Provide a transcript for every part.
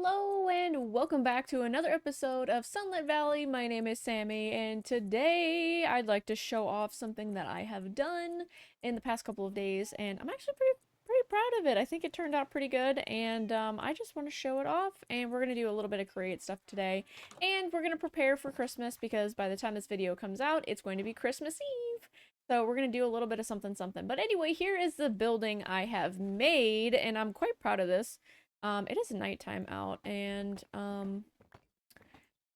Hello and welcome back to another episode of Sunlit Valley. My name is Sammy and today I'd like to show off something that I have done in the past couple of days and I'm actually pretty proud of it. I think it turned out pretty good and I just want to show it off and we're going to do a little bit of create stuff today and we're going to prepare for Christmas because by the time this video comes out it's going to be Christmas Eve. So we're going to do a little bit of something. But anyway, here is the building I have made and I'm quite proud of this. It is nighttime out, and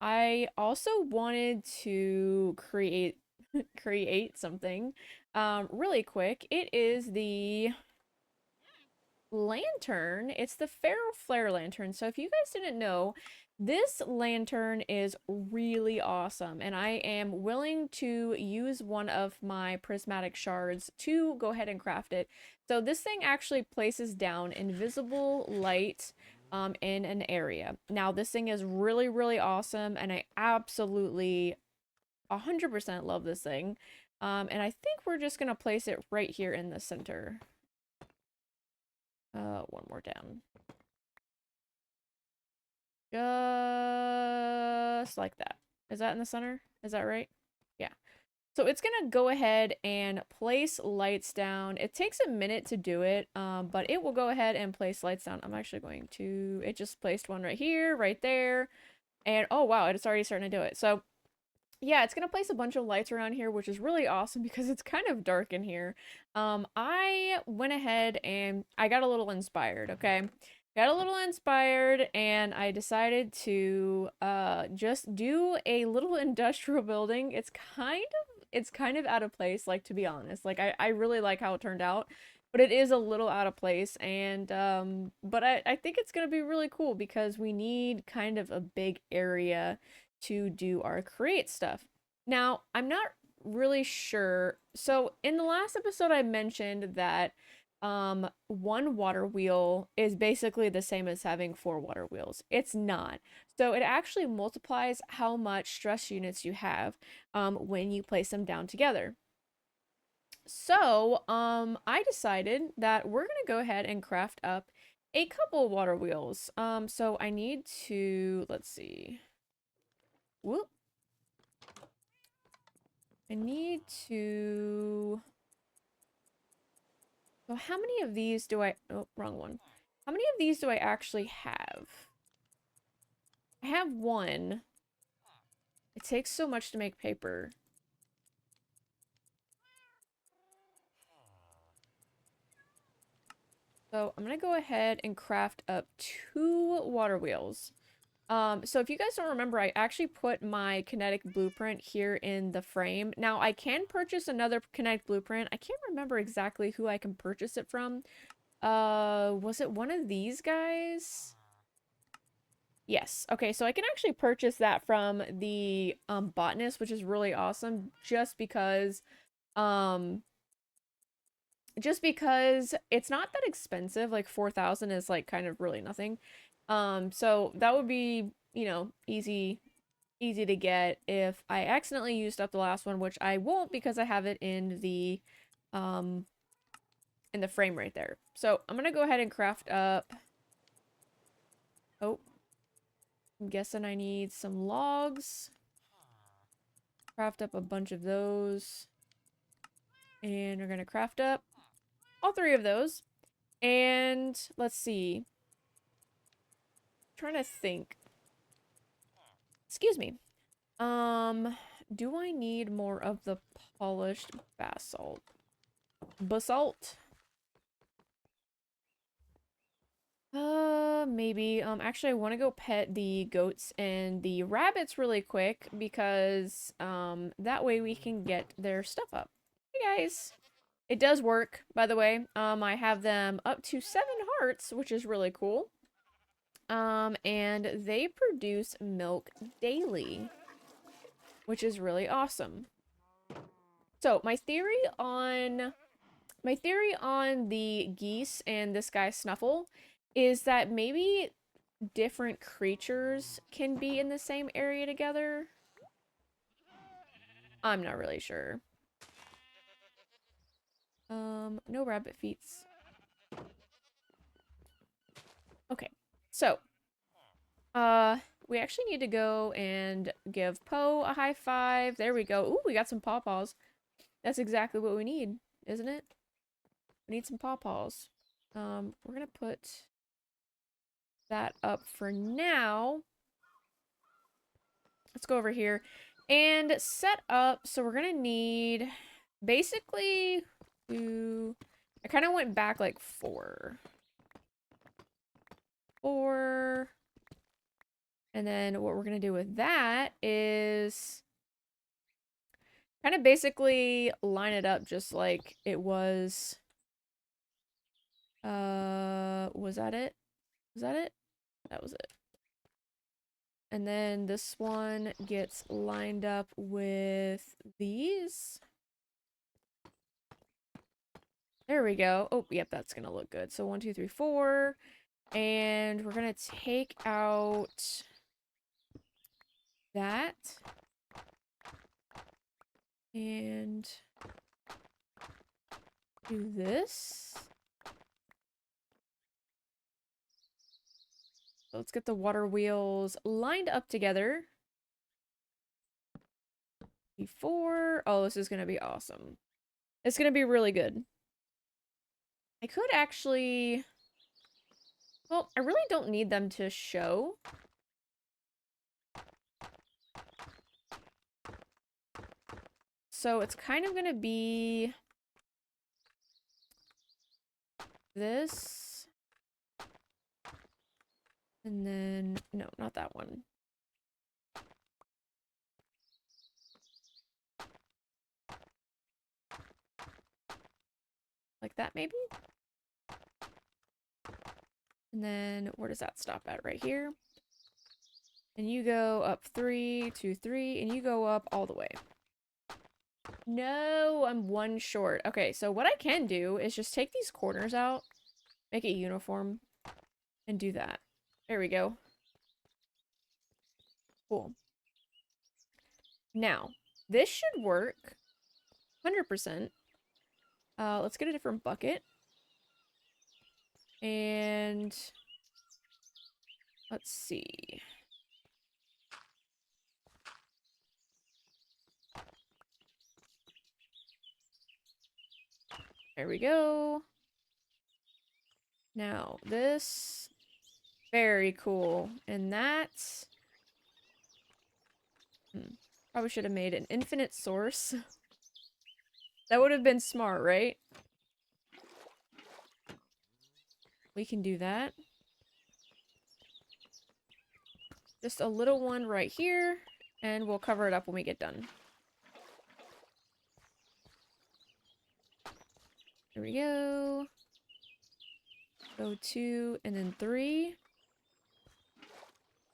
I also wanted to create create something really quick. It is the lantern. It's the Feral Flare lantern. So if you guys didn't know, this lantern is really awesome, and I am willing to use one of my prismatic shards to go ahead and craft it. So this thing actually places down invisible light in an area. Now this thing is really awesome, and I absolutely 100% love this thing. And I think we're just gonna place it right here in the center. One more down. Just like that. Is that in the center? Is that right? Yeah. So it's gonna go ahead and place lights down. It takes a minute to do it, but it will go ahead and place lights down. I'm actually going to, it just placed one right here, right there, and oh wow, it's already starting to do it. So yeah, it's gonna place a bunch of lights around here, which is really awesome because it's kind of dark in here. I went ahead and I got a little inspired, okay? Got a little inspired and I decided to just do a little industrial building. It's kind of out of place, like, to be honest. Like I really like how it turned out, but it is a little out of place and but I think it's gonna be really cool because we need kind of a big area to do our create stuff. Now, I'm not really sure. So, in the last episode, I mentioned that one water wheel is basically the same as having four water wheels. It's not. So, it actually multiplies how much stress units you have when you place them down together. So, I decided that we're gonna go ahead and craft up a couple water wheels. So I need to, let's see. Whoop. I need to... So how many of these do I... Oh, wrong one. How many of these do I actually have? I have one. It takes so much to make paper. So I'm gonna go ahead and craft up 2 water wheels. So if you guys don't remember, I actually put my kinetic blueprint here in the frame. Now, I can purchase another kinetic blueprint. I can't remember exactly who I can purchase it from. Was it one of these guys? Yes. Okay, so I can actually purchase that from the botanist, which is really awesome um just because it's not that expensive. Like 4,000 is like kind of really nothing. So that would be, easy to get if I accidentally used up the last one, which I won't because I have it um in the frame right there. So I'm gonna go ahead and craft up. Oh, I'm guessing I need some logs. Craft up a bunch of those. And we're gonna craft up all 3 of those. And let's see. Trying to think. Excuse me. Do I need more of the polished basalt? Basalt? Maybe. Actually, I want to go pet the goats and the rabbits really quick because, that way we can get their stuff up. Hey, guys. It does work, by the way. I have them up to 7 hearts, which is really cool. And they produce milk daily, which is really awesome. So, my theory on the geese and this guy Snuffle is that maybe different creatures can be in the same area together. I'm not really sure. No rabbit feets. Okay, so We actually need to go and give Poe a high five. There we go. Ooh, we got some pawpaws. That's exactly what we need, isn't it? We need some pawpaws. We're gonna put that up for now. Let's go over here and set up. So we're gonna need basically I kind of went back like four. And then what we're gonna do with that is kind of basically line it up just like it was. Was that it? Was that it? That was it. And then this one gets lined up with these. There we go. Oh, yep, that's gonna look good. So 1, 2, 3, 4. And we're gonna take out that. And do this. So let's get the water wheels lined up together. Before. Oh, this is gonna be awesome. It's gonna be really good. I could actually... Well, I really don't need them to show. So it's kind of gonna be this. And then, no, not that one. Like that, maybe? And then, where does that stop at? Right here. And you go up 3, 2, 3, and you go up all the way. No, I'm one short. Okay, so what I can do is just take these corners out, make it uniform, and do that. There we go. Cool. Now, this should work 100%. Let's get a different bucket. And let's see. There we go. Now, this. Very cool. And that's... Probably should have made an infinite source. That would have been smart, right? We can do that. Just a little one right here, and we'll cover it up when we get done. There we go. Go 2, and then 3.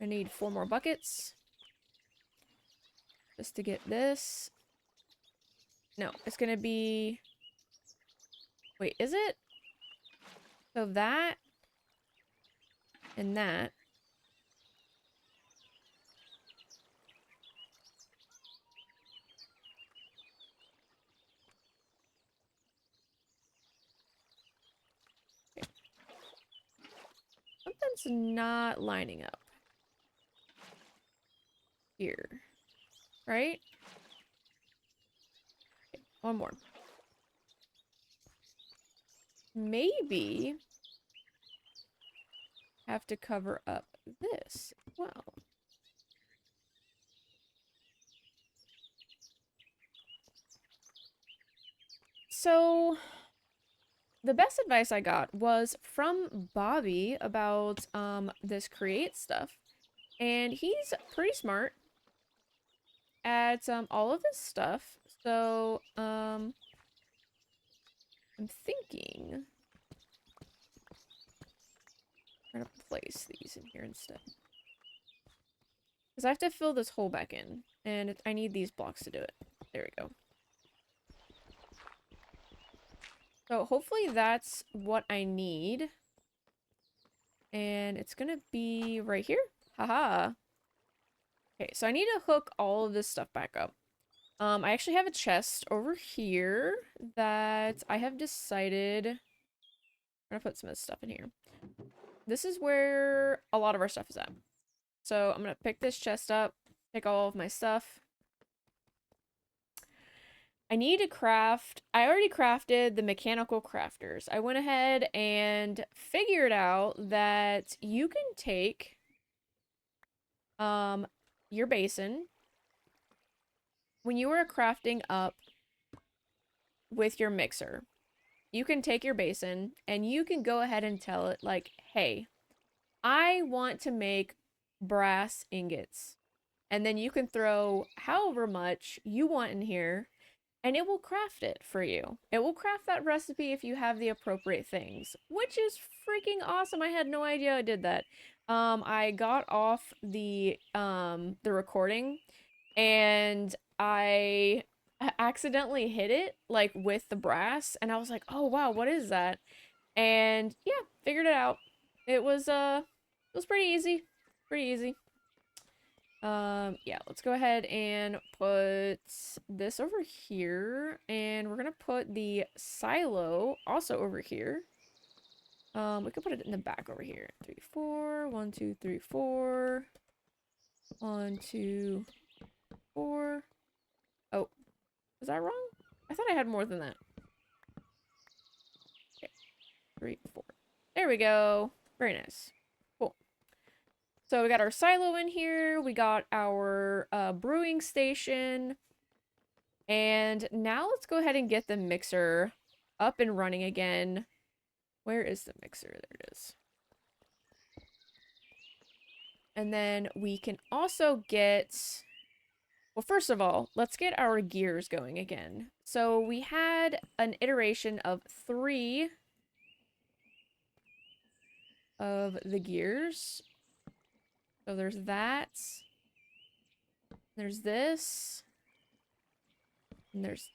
I need 4 more buckets. Just to get this. No, it's gonna be... Wait, is it? So that. And that. Okay. Something's not lining up. Here. Right? Okay, one more. Maybe have to cover up this as well. So the best advice I got was from Bobby about this create stuff. And he's pretty smart at all of this stuff. So I'm thinking I'm gonna place these in here instead. Because I have to fill this hole back in. And I need these blocks to do it. There we go. So hopefully that's what I need. And it's gonna be right here. Haha. Okay, so I need to hook all of this stuff back up. I actually have a chest over here that I have decided... I'm gonna put some of this stuff in here. This is where a lot of our stuff is at. So I'm gonna pick this chest up, pick all of my stuff. I need to craft, I already crafted the mechanical crafters. I went ahead and figured out that you can take your basin when you are crafting up with your mixer. You can take your basin and you can go ahead and tell it like, "Hey, I want to make brass ingots." And then you can throw however much you want in here and it will craft it for you. It will craft that recipe if you have the appropriate things, which is freaking awesome. I had no idea I did that. I got off the recording and I accidentally hit it like with the brass and I was like, "Oh wow, what is that?" And yeah, figured it out. It was pretty easy. Pretty easy. Yeah, let's go ahead and put this over here, and we're gonna put the silo also over here. We could put it in the back over here. 3, 4, 1, 2, 3, 4. 1, 2, 4. Oh, is that wrong? I thought I had more than that. Okay, 3, 4. There we go. Very nice. Cool. So we got our silo in here. We got our brewing station. And now let's go ahead and get the mixer up and running again. Where is the mixer? There it is. And then we can also get... Well, first of all, let's get our gears going again. So we had an iteration of 3 of the gears. So there's that. There's this. And there's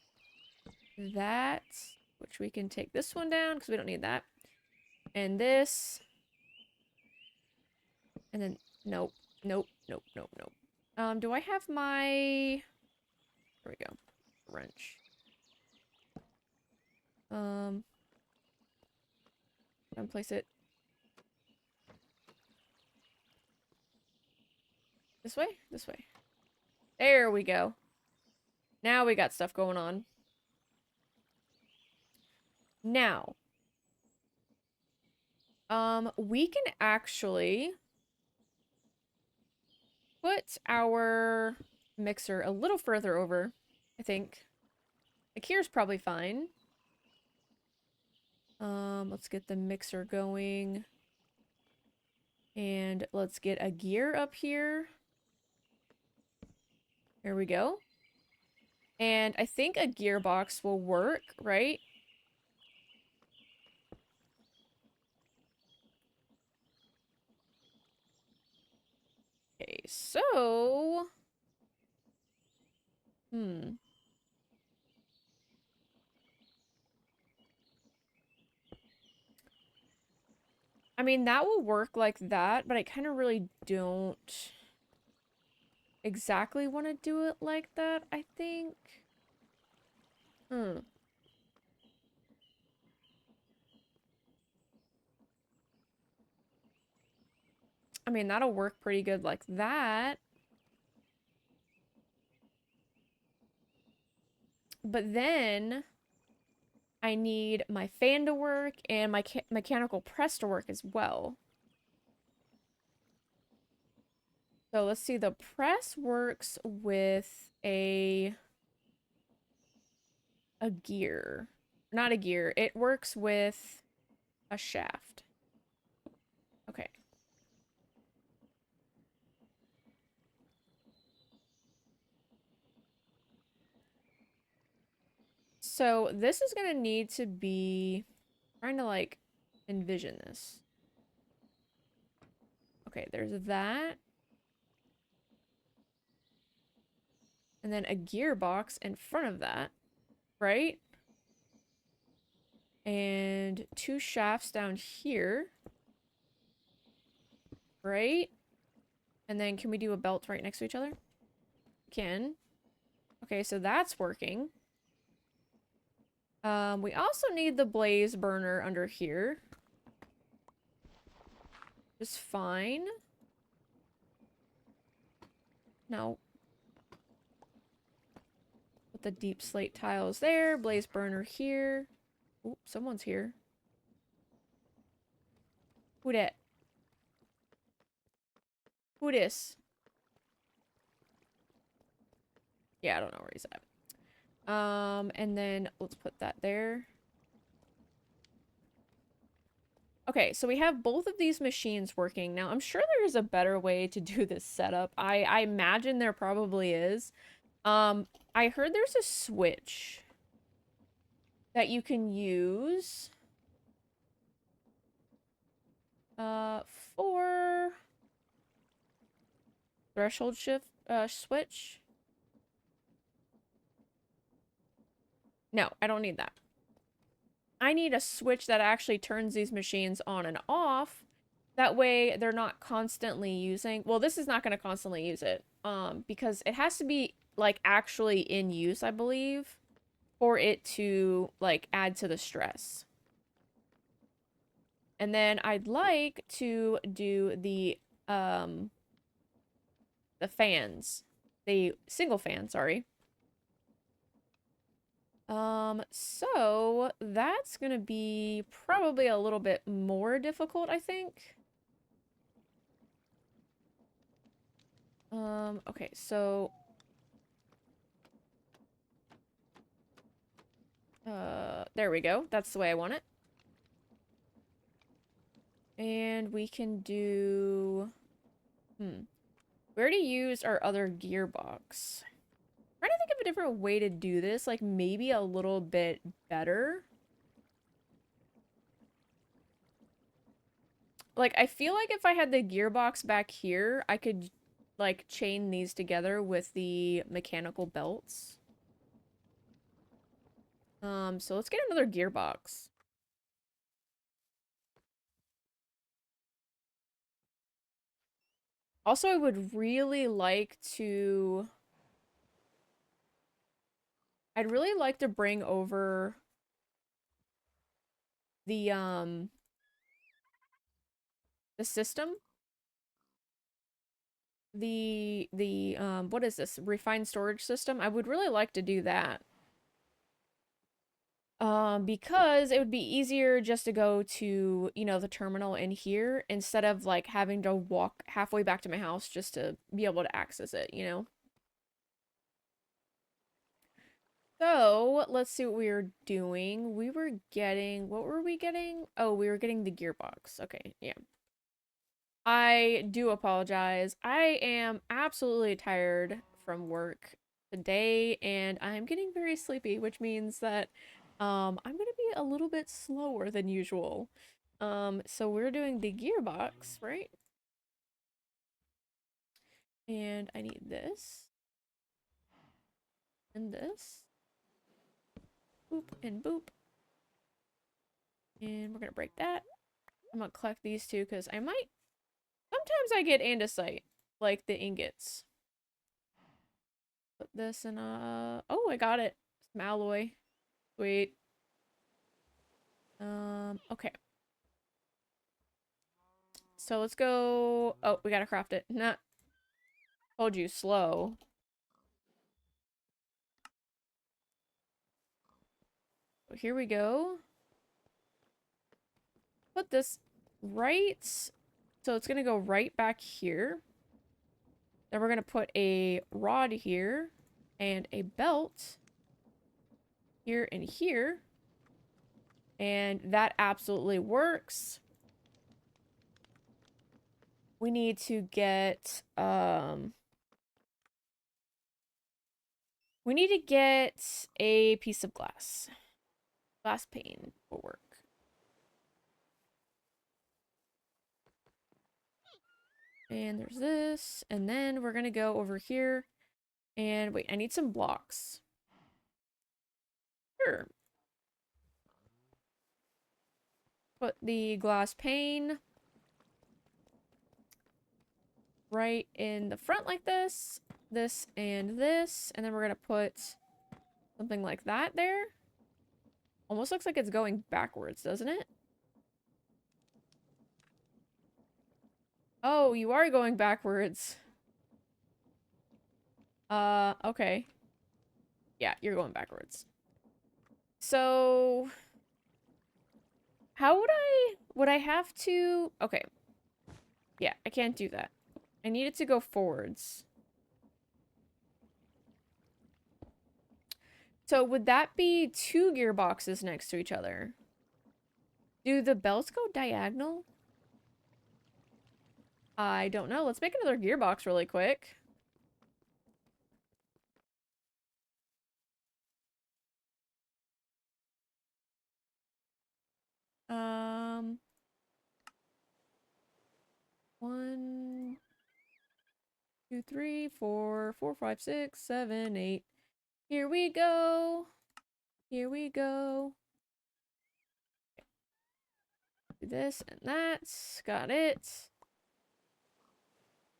that, which we can take this one down because we don't need that. And this. And then, nope, nope, nope, nope, nope. Do I have my... There we go. Wrench. Place it this way? This way. There we go. Now we got stuff going on. Now, we can actually put our mixer a little further over, I think. Like here's probably fine. Let's get the mixer going. And let's get a gear up here. There we go. And I think a gearbox will work, right? Okay, so... I mean, that will work like that, but I kind of really don't exactly want to do it like that, I think. I mean, that'll work pretty good like that. But then I need my fan to work and my mechanical press to work as well. So let's see, the press works with a gear. Not a gear. It works with a shaft. Okay. So this is gonna need to be... trying to like envision this. Okay, there's that. And then a gearbox in front of that, right? And 2 shafts down here. Right? And then can we do a belt right next to each other? Can. Okay, so that's working. We also need the blaze burner under here. Just fine. No. Put the deep slate tiles there. Blaze burner here. Oop, someone's here. Who dat? Who dis? Yeah, I don't know where he's at. And then let's put that there. Okay, so we have both of these machines working. Now, I'm sure there is a better way to do this setup. I imagine there probably is. I heard there's a switch that you can use for threshold shift switch. No, I don't need that. I need a switch that actually turns these machines on and off. That way they're not constantly using, well, this is not going to constantly use it, because it has to be like actually in use, I believe, for it to like add to the stress. And then I'd like to do the fans, the single fan, sorry. So that's gonna be probably a little bit more difficult, I think. Okay, so there we go. That's the way I want it. And we can do, we already used our other gearbox. I'm trying to think of a different way to do this, like maybe a little bit better. Like, I feel like if I had the gearbox back here, I could, like, chain these together with the mechanical belts. So let's get another gearbox. Also, I would really like to... I'd really like to bring over the system. What is this? Refined storage system? I would really like to do that. Because it would be easier just to go to, you know, the terminal in here instead of like having to walk halfway back to my house just to be able to access it, you know? So, let's see what we were doing. We were getting, what were we getting? Oh, we were getting the gearbox. Okay, yeah. I do apologize. I am absolutely tired from work today and I'm getting very sleepy, which means that I'm gonna be a little bit slower than usual. So we're doing the gearbox, right? And I need this and this. Boop and boop. And we're gonna break that. I'm gonna collect these two because I might, sometimes I get andesite, like the ingots. Put this in oh, I got it. Some alloy. Sweet. Okay. So let's go. Oh, we gotta craft it. Nah. Told you, slow. So here we go. Put this right. So it's gonna go right back here. Then we're gonna put a rod here and a belt here and here. And that absolutely works. We need to get we need to get a piece of glass. Glass pane will work. And there's this. And then we're gonna go over here. And wait, I need some blocks. Sure. Put the glass pane right in the front like this. This and this. And then we're gonna put something like that there. Almost looks like it's going backwards, doesn't it? Oh, you are going backwards. Okay. Yeah, you're going backwards. So, how would I have to, okay. Yeah, I can't do that. I need it to go forwards. So would that be two gearboxes next to each other? Do the belts go diagonal? I don't know. Let's make another gearbox really quick. Um, 1, 2, 3, 4, 4, 5, 6, 7, 8. Here we go. Here we go. Do this and that. Got it.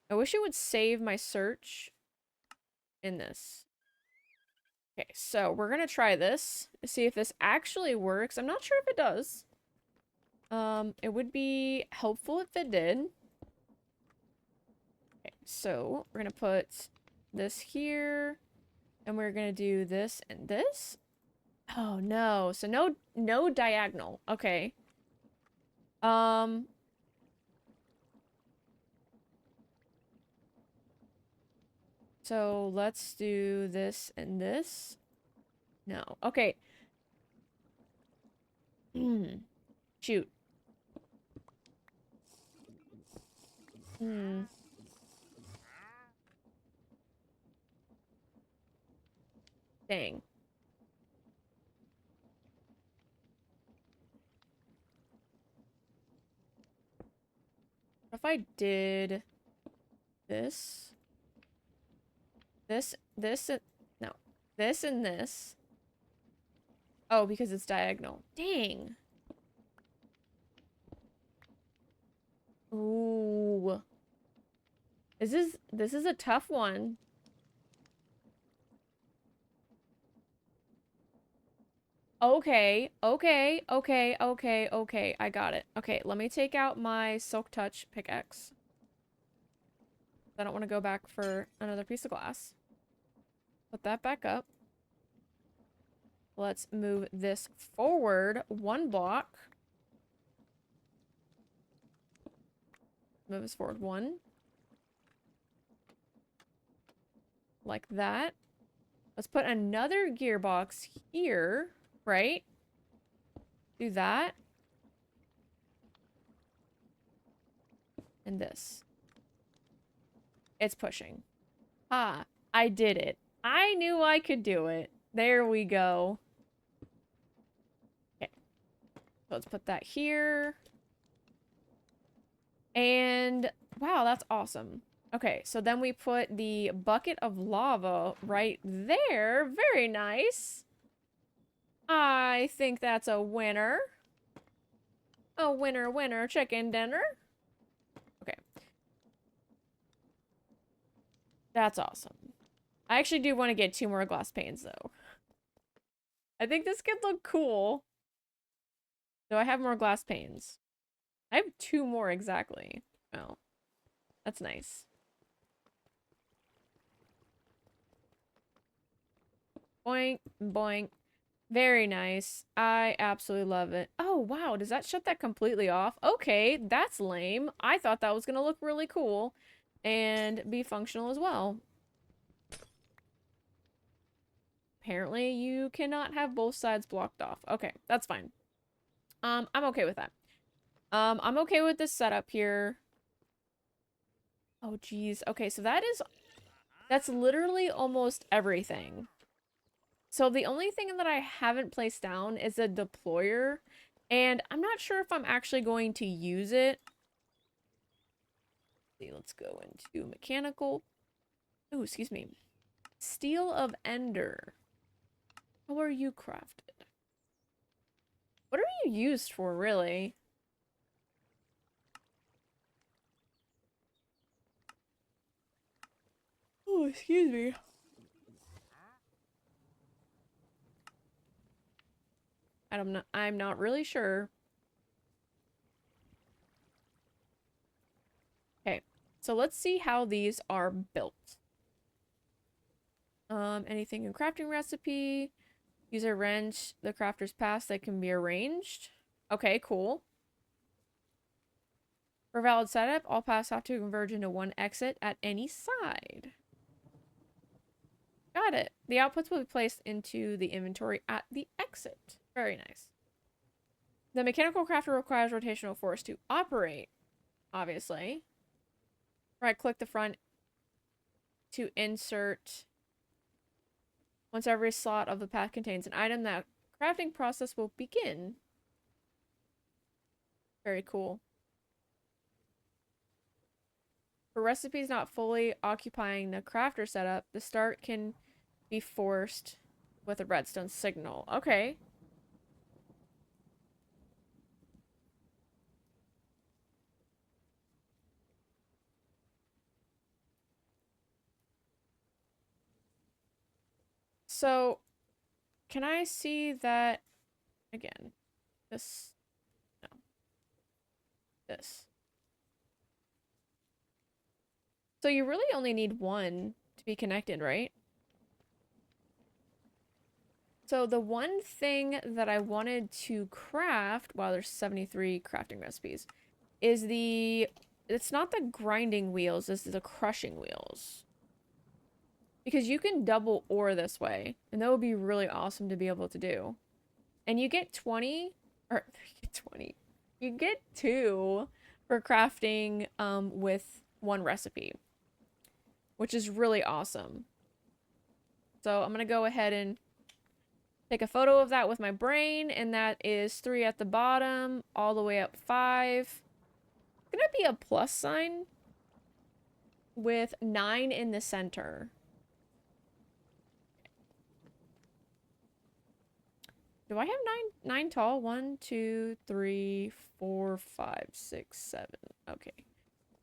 I wish it would save my search in this. Okay, so we're gonna try this to see if this actually works. I'm not sure if it does. It would be helpful if it did. Okay, so we're gonna put this here, and we're gonna do this and this. Oh no, so no diagonal. Okay. Um, so let's do this and this. No. Okay. Shoot. Hmm. Dang. What if I did this, and no, this and this. Oh, because it's diagonal. Dang. Ooh. This is a tough one. Okay, okay, okay, okay, okay. I got it. Okay, let me take out my Silk Touch pickaxe. I don't want to go back for another piece of glass. Put that back up. Let's move this forward one block. Move this forward one. Like that. Let's put another gearbox here, right? Do that. And this. It's pushing. Ah, I did it. I knew I could do it. There we go. Okay. Let's put that here. And wow, that's awesome. Okay, so then we put the bucket of lava right there. Very nice. I think that's a winner. A winner, winner, chicken dinner. Okay. That's awesome. I actually do want to get 2 more glass panes, though. I think this could look cool. Do I have more glass panes? I have 2 more exactly. Oh, that's nice. Boink, boink. Very nice. I absolutely love it. Oh, wow. Does that shut that completely off? Okay, that's lame. I thought that was going to look really cool and be functional as well. Apparently, you cannot have both sides blocked off. Okay, that's fine. I'm okay with that. I'm okay with this setup here. Oh, geez. Okay, so that's literally almost everything. So the only thing that I haven't placed down is a deployer, and I'm not sure if I'm actually going to use it. See, let's go into mechanical. Oh, excuse me. Steel of Ender. How are you crafted? What are you used for, really? Oh, excuse me. I'm not really sure. Okay, so let's see how these are built. Anything in crafting recipe. Use a wrench, the crafter's pass that can be arranged. Okay, cool. For valid setup, all paths have to converge into one exit at any side. Got it. The outputs will be placed into the inventory at the exit. Very nice. The mechanical crafter requires rotational force to operate, obviously. Right-click the front to insert. Once every slot of the path contains an item, that crafting process will begin. Very cool. For recipes not fully occupying the crafter setup, the start can be forced with a redstone signal. Okay. So, can I see that again? This. No. This. So you really only need one to be connected, right? So the one thing that I wanted to craft, wow, there's 73 crafting recipes, is it's not the grinding wheels, it's the crushing wheels. Because you can double ore this way, and that would be really awesome to be able to do. And you get 20, or you get 20, you get 2 for crafting with one recipe, which is really awesome. So I'm gonna go ahead and take a photo of that with my brain, and that is 3 at the bottom, all the way up 5. It's gonna be a plus sign with 9 in the center. Do I have 9 tall? 1, 2, 3, 4, 5, 6, 7. Okay.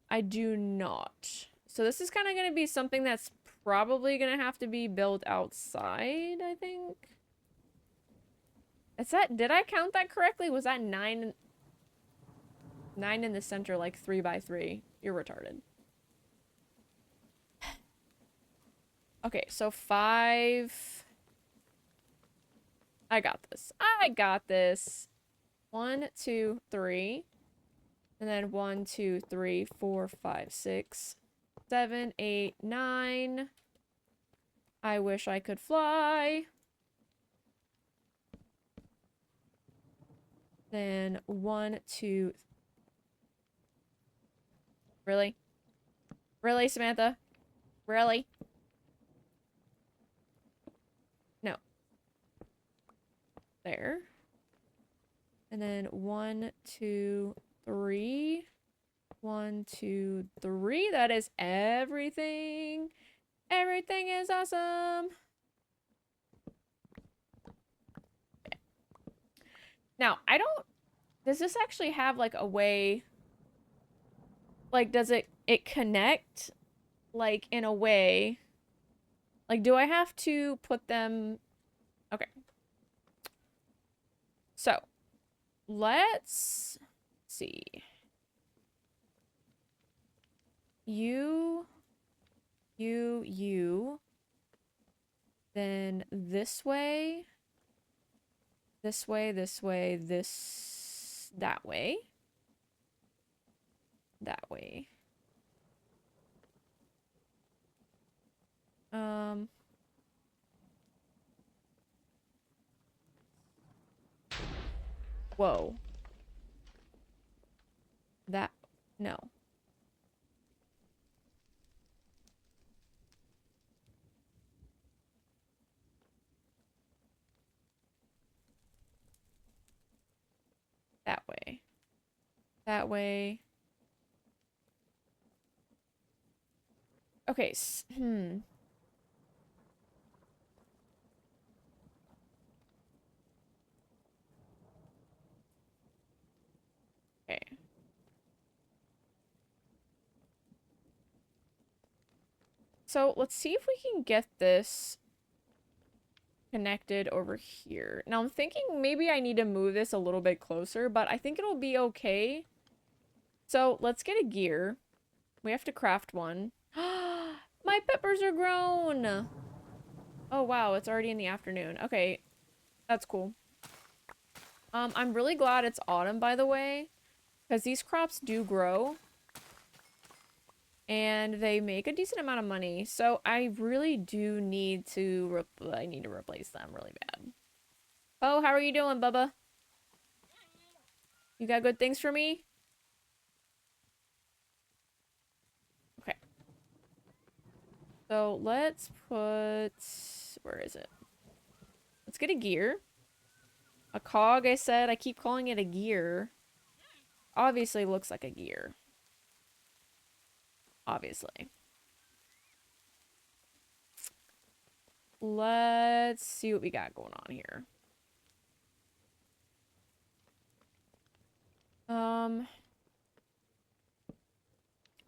I do not. So this is kind of going to be something that's probably going to have to be built outside, I think. Did I count that correctly? Was that 9 in the center, like 3 by 3? You're retarded. Okay, so 5. I got this. I got this. 1, 2, 3. And then 1, 2, 3, 4, 5, 6, 7, 8, 9. I wish I could fly. Then 1, 2. Really? Really, Samantha? Really? No. There. And then 1, 2, 3. 1, 2, 3. That is everything. Everything is awesome. Okay. Now, does this actually have like a way, like does it connect like in a way, like do I have to put them, okay. So, let's see. You. Then this way. This way, that way. That way. Whoa. No. That way. That way. Okay, Okay. So, let's see if we can get this connected over here. Now, I'm thinking maybe I need to move this a little bit closer, but I think it'll be okay. So, let's get a gear. We have to craft one. My peppers are grown! Oh, wow, it's already in the afternoon. Okay, that's cool. I'm really glad it's autumn, by the way, because these crops do grow and they make a decent amount of money. So I really do need to I need to replace them really bad. Oh, how are you doing, Bubba? You got good things for me? Okay. So let's put, where is it? Let's get a gear. A cog, I said. I keep calling it a gear. Obviously looks like a gear. Obviously. Let's see what we got going on here. Um,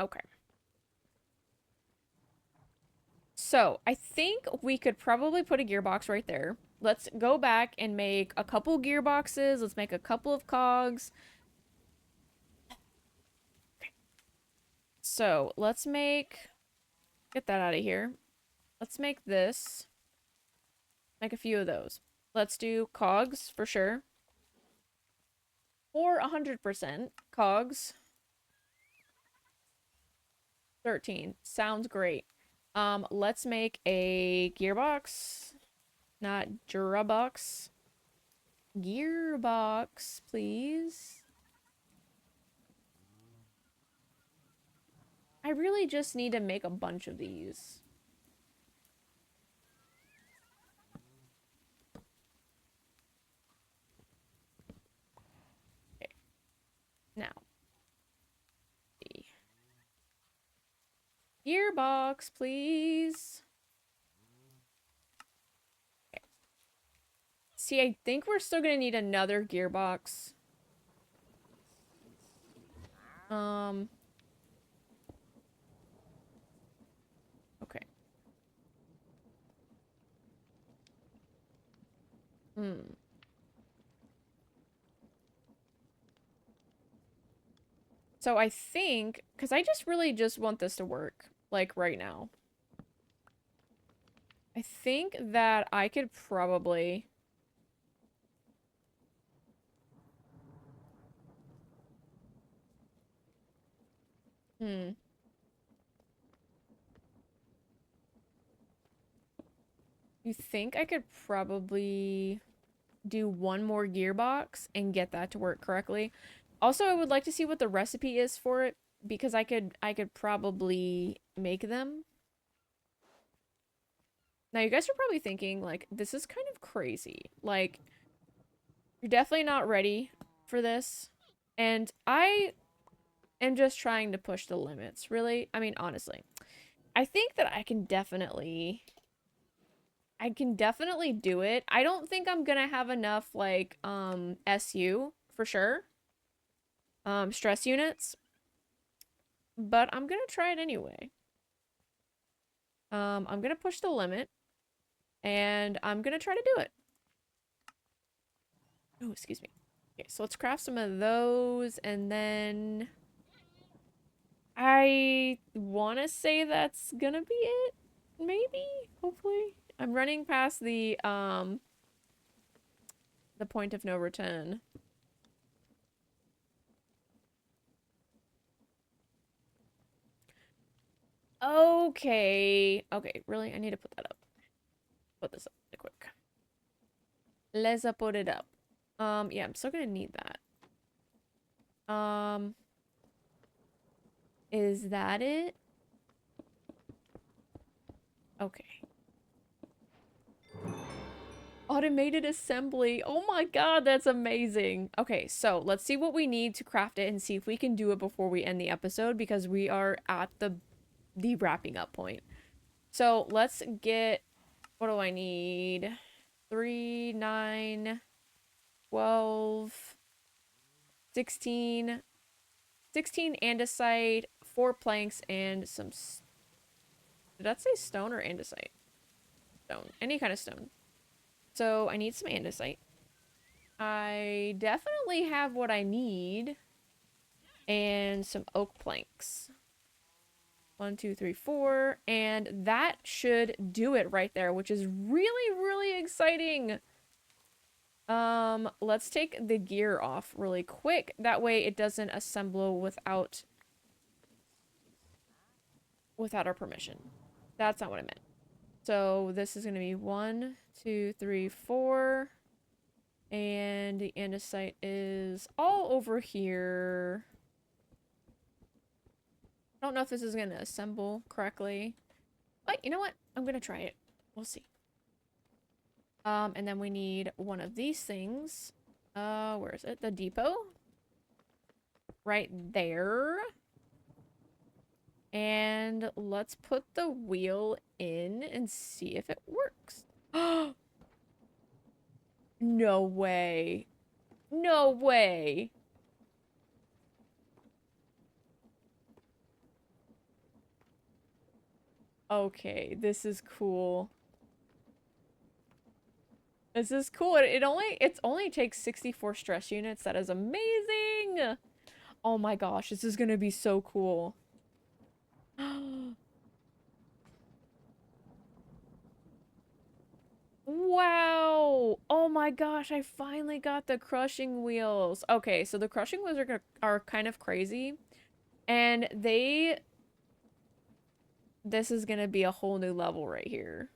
okay. So, I think we could probably put a gearbox right there. Let's go back and make a couple gearboxes. Let's make a couple of cogs. So, let's make... Get that out of here. Let's make this. Make a few of those. Let's do cogs for sure. Or 100% cogs. 13. Sounds great. Let's make a gearbox. Not Jurabox. Gearbox, please. I really just need to make a bunch of these. Okay. Now. Gearbox, please. Okay. See, I think we're still gonna need another gearbox. Um. Okay. Hmm. So I think, because I just really just want this to work, like right now. I think that I could probably... Hmm. You think I could probably do one more gearbox and get that to work correctly? Also, I would like to see what the recipe is for it because I could probably make them. Now, you guys are probably thinking like this is kind of crazy. Like you're definitely not ready for this. And I am just trying to push the limits, really. I mean, honestly. I think that I can definitely do it. I don't think I'm gonna have enough like SU for sure. Stress units, but I'm gonna try it anyway. I'm gonna push the limit and I'm gonna try to do it. Oh, excuse me. Okay, so let's craft some of those and then I want to say that's gonna be it. Maybe, hopefully. I'm running past the point of no return. Okay. Okay, really? I need to put that up. Put this up really quick. Let's put it up. Yeah, I'm still gonna need that. Um, is that it? Okay. Automated assembly. Oh my god, that's amazing. Okay, so let's see what we need to craft it and see if we can do it before we end the episode because we are at the wrapping up point. So let's get, what do I need? 3, 9, 12, 16, 16 andesite, 4 planks, and some, did that say stone or andesite? Stone, any kind of stone. So I need some andesite. I definitely have what I need. And some oak planks. 1, 2, 3, 4. And that should do it right there, which is really, really exciting. Let's take the gear off really quick. That way it doesn't assemble without our permission. That's not what I meant. So this is gonna be 1, 2, 3, 4. And the andesite is all over here. I don't know if this is gonna assemble correctly. But you know what? I'm gonna try it. We'll see. And then we need one of these things. Where is it? The depot? Right there. And let's put the wheel in and see if it works. No way. No way. Okay, this is cool. This is cool. It only takes 64 stress units. That is amazing. Oh my gosh, this is gonna be so cool. Wow. Oh my gosh, I finally got the crushing wheels. Okay, so the crushing wheels are kind of crazy. And this is gonna be a whole new level right here.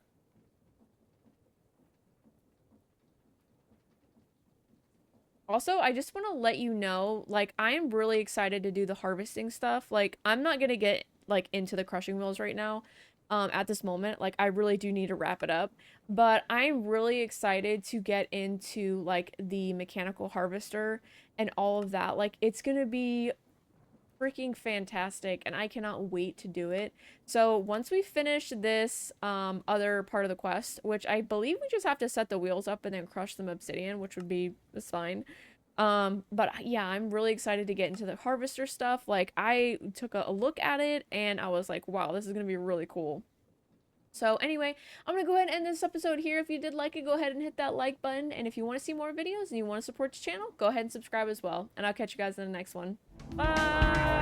Also, I just want to let you know, like, I am really excited to do the harvesting stuff. Like, I'm not gonna get, like, into the crushing wheels right now, at this moment. Like, I really do need to wrap it up. But I'm really excited to get into, like, the mechanical harvester and all of that. Like, it's gonna be freaking fantastic, and I cannot wait to do it. So once we finish this other part of the quest, which I believe we just have to set the wheels up and then crush some obsidian, which would be that's fine. But yeah, I'm really excited to get into the harvester stuff. Like, I took a look at it and I was like, wow, this is gonna be really cool. So anyway, I'm gonna go ahead and end this episode here. If you did like it, go ahead and hit that like button. And if you want to see more videos and you want to support the channel, go ahead and subscribe as well. And I'll catch you guys in the next one. Bye!